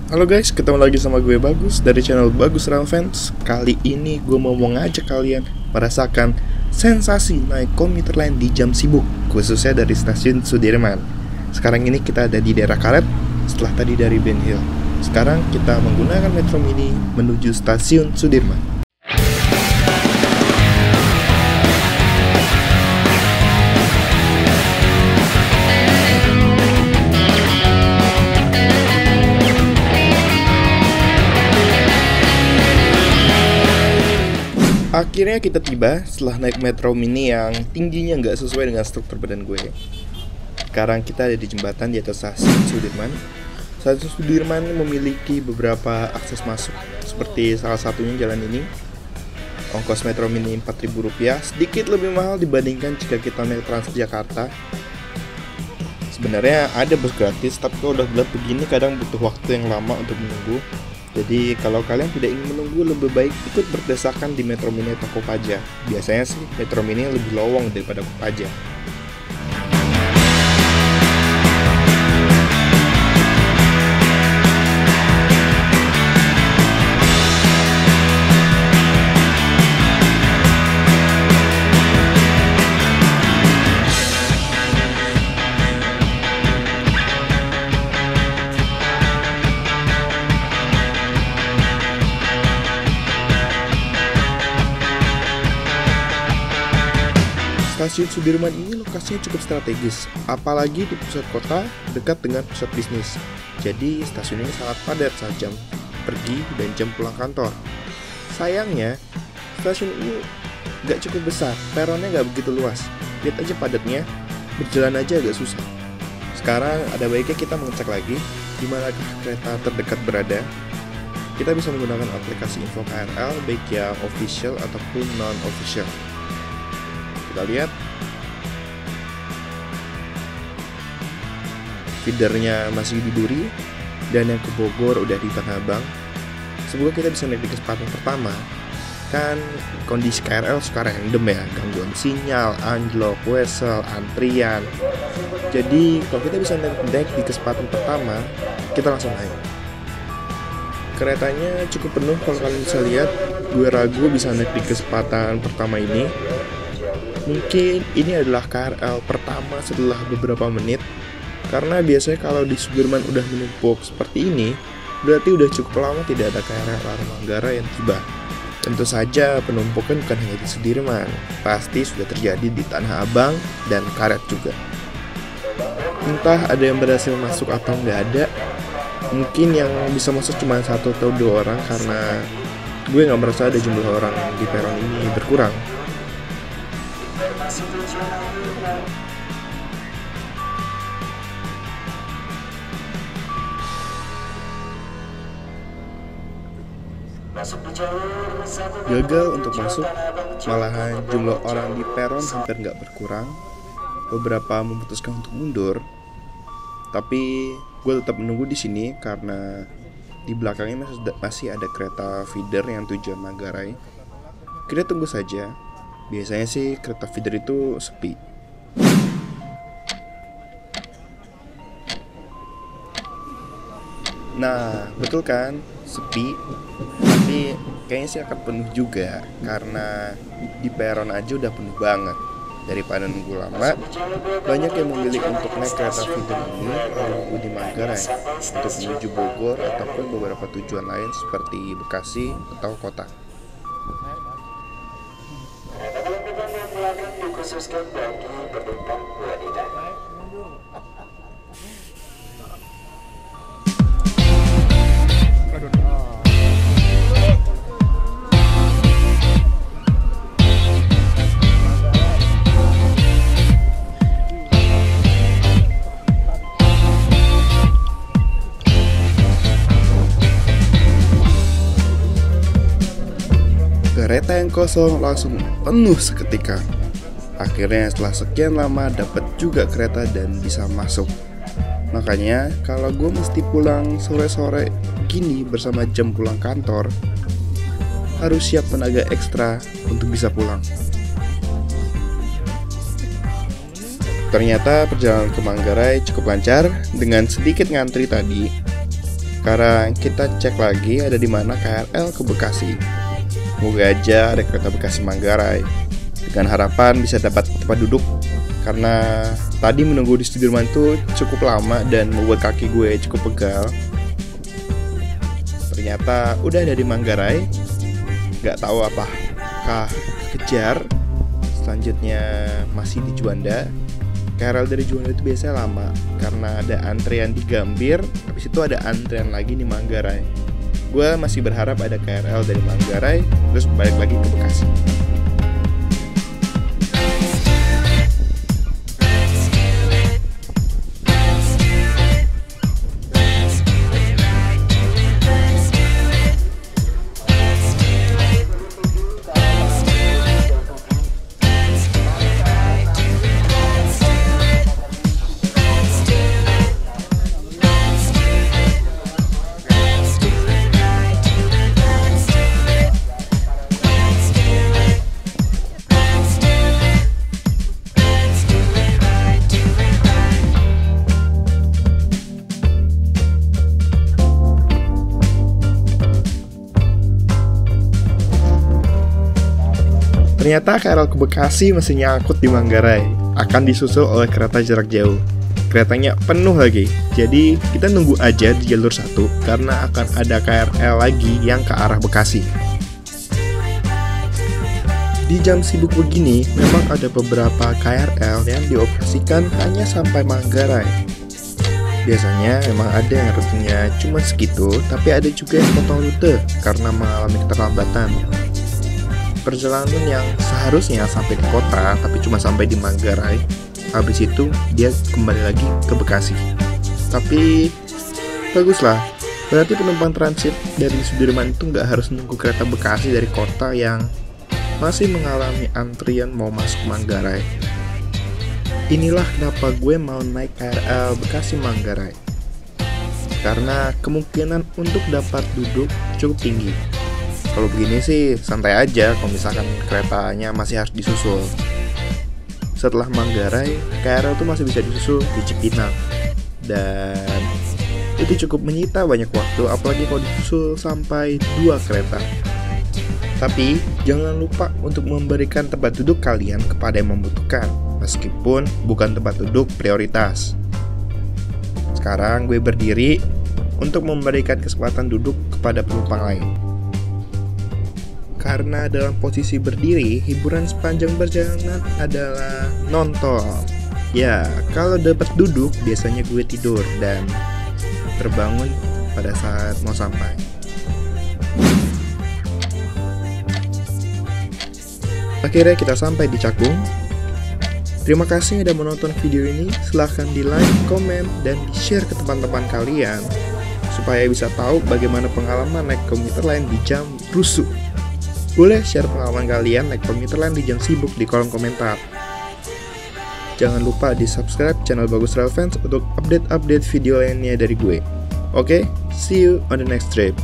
Halo guys, ketemu lagi sama gue Bagus dari channel Bagus Rail Fans. Kali ini gue mau ngajak kalian merasakan sensasi naik komuter lain di jam sibuk, khususnya dari stasiun Sudirman. Sekarang ini kita ada di daerah Karet, setelah tadi dari Ben Hill. Sekarang kita menggunakan Metro Mini menuju stasiun Sudirman. Akhirnya kita tiba setelah naik Metro Mini yang tingginya nggak sesuai dengan struktur badan gue. Sekarang kita ada di jembatan di atas stasiun Sudirman. Stasiun Sudirman memiliki beberapa akses masuk, seperti salah satunya jalan ini. Ongkos Metro Mini Rp4.000, sedikit lebih mahal dibandingkan jika kita naik Transjakarta. Sebenarnya ada bus gratis, tapi kalau udah gelap begini kadang butuh waktu yang lama untuk menunggu. Jadi kalau kalian tidak ingin menunggu, lebih baik ikut berdesakan di Metro Mini atau Kopaja. Biasanya sih Metro Mini lebih lowong daripada Kopaja. Stasiun Sudirman ini lokasinya cukup strategis, apalagi di pusat kota dekat dengan pusat bisnis. Jadi stasiun ini sangat padat saat jam pergi dan jam pulang kantor. Sayangnya, stasiun ini gak cukup besar, peronnya gak begitu luas. Lihat aja padatnya, berjalan aja agak susah. Sekarang ada baiknya kita mengecek lagi di manakah kereta terdekat berada. Kita bisa menggunakan aplikasi Info KRL, baik yang official ataupun non-official. Kita lihat feedernya masih di Duri, dan yang ke Bogor udah di Tanah Abang. Semoga kita bisa naik di kesempatan pertama. Kan kondisi KRL suka random ya, gangguan sinyal, anjlok, wesel, antrian. Jadi kalau kita bisa naik di kesempatan pertama, kita langsung naik. Keretanya cukup penuh, kalau kalian bisa lihat. Gue ragu bisa naik di kesempatan pertama ini. Mungkin ini adalah KRL pertama setelah beberapa menit. Karena biasanya kalau di Sudirman udah menumpuk seperti ini, berarti udah cukup lama tidak ada KRL arah Manggarai yang tiba. Tentu saja penumpukan bukan hanya di Sudirman, pasti sudah terjadi di Tanah Abang dan Karet juga. Entah ada yang berhasil masuk atau nggak ada. Mungkin yang bisa masuk cuma 1 atau 2 orang, karena gue nggak merasa ada jumlah orang di peron ini berkurang. Gagal untuk masuk, malahan jumlah orang di peron hampir nggak berkurang. Beberapa memutuskan untuk mundur, tapi gue tetap menunggu di sini karena di belakangnya masih ada kereta feeder yang tujuan Manggarai. Kita tunggu saja. Biasanya sih kereta feeder itu sepi. Nah, betul kan? Sepi. Tapi kayaknya sih akan penuh juga, karena di peron aja udah penuh banget. Daripada nunggu lama, banyak yang memilih untuk naik kereta feeder ini lalu di Manggarai untuk menuju Bogor ataupun beberapa tujuan lain seperti Bekasi atau kota. Dikhususkan bagi penumpang wanita. Kereta yang kosong langsung penuh seketika. Akhirnya setelah sekian lama dapat juga kereta dan bisa masuk. Makanya kalau gue mesti pulang sore-sore gini bersama jam pulang kantor, harus siap tenaga ekstra untuk bisa pulang. Ternyata perjalanan ke Manggarai cukup lancar dengan sedikit ngantri tadi. Sekarang kita cek lagi ada di mana KRL ke Bekasi. Semoga aja ada kereta Bekasi Manggarai. Dengan harapan bisa dapat tempat duduk, karena tadi menunggu di Sudirman itu cukup lama dan membuat kaki gue cukup pegal. Ternyata udah ada di Manggarai. Gak tahu apakah kejar. Selanjutnya masih di Juanda. KRL dari Juanda itu biasanya lama karena ada antrian di Gambir, habis itu ada antrian lagi di Manggarai. Gue masih berharap ada KRL dari Manggarai terus balik lagi ke Bekasi. Ternyata KRL ke Bekasi masih nyangkut di Manggarai, akan disusul oleh kereta jarak jauh. Keretanya penuh lagi, jadi kita nunggu aja di jalur 1 karena akan ada KRL lagi yang ke arah Bekasi. Di jam sibuk begini, memang ada beberapa KRL yang dioperasikan hanya sampai Manggarai. Biasanya memang ada yang rutenya cuma segitu, tapi ada juga yang potong rute karena mengalami keterlambatan. Perjalanan yang seharusnya sampai ke kota tapi cuma sampai di Manggarai, habis itu dia kembali lagi ke Bekasi. Tapi baguslah, berarti penumpang transit dari Sudirman itu nggak harus nunggu kereta Bekasi dari kota yang masih mengalami antrian mau masuk Manggarai. Inilah kenapa gue mau naik KRL Bekasi Manggarai, karena kemungkinan untuk dapat duduk cukup tinggi. Kalau begini sih santai aja kalau misalkan keretanya masih harus disusul. Setelah Manggarai, KRL tuh masih bisa disusul di Cipinang. Dan itu cukup menyita banyak waktu, apalagi kalau disusul sampai 2 kereta. Tapi jangan lupa untuk memberikan tempat duduk kalian kepada yang membutuhkan, meskipun bukan tempat duduk prioritas. Sekarang gue berdiri untuk memberikan kesempatan duduk kepada penumpang lain. Karena dalam posisi berdiri, hiburan sepanjang perjalanan adalah nonton. Ya, kalau dapat duduk, biasanya gue tidur dan terbangun pada saat mau sampai. Akhirnya kita sampai di Cakung. Terima kasih sudah menonton video ini. Silahkan di like, komen, dan di share ke teman-teman kalian supaya bisa tahu bagaimana pengalaman naik komuter lain di jam rusuh. Boleh share pengalaman kalian naik komuter lain di jam sibuk di kolom komentar. Jangan lupa di subscribe channel Bagus Travel Fans untuk update-update video lainnya dari gue. Oke, see you on the next trip.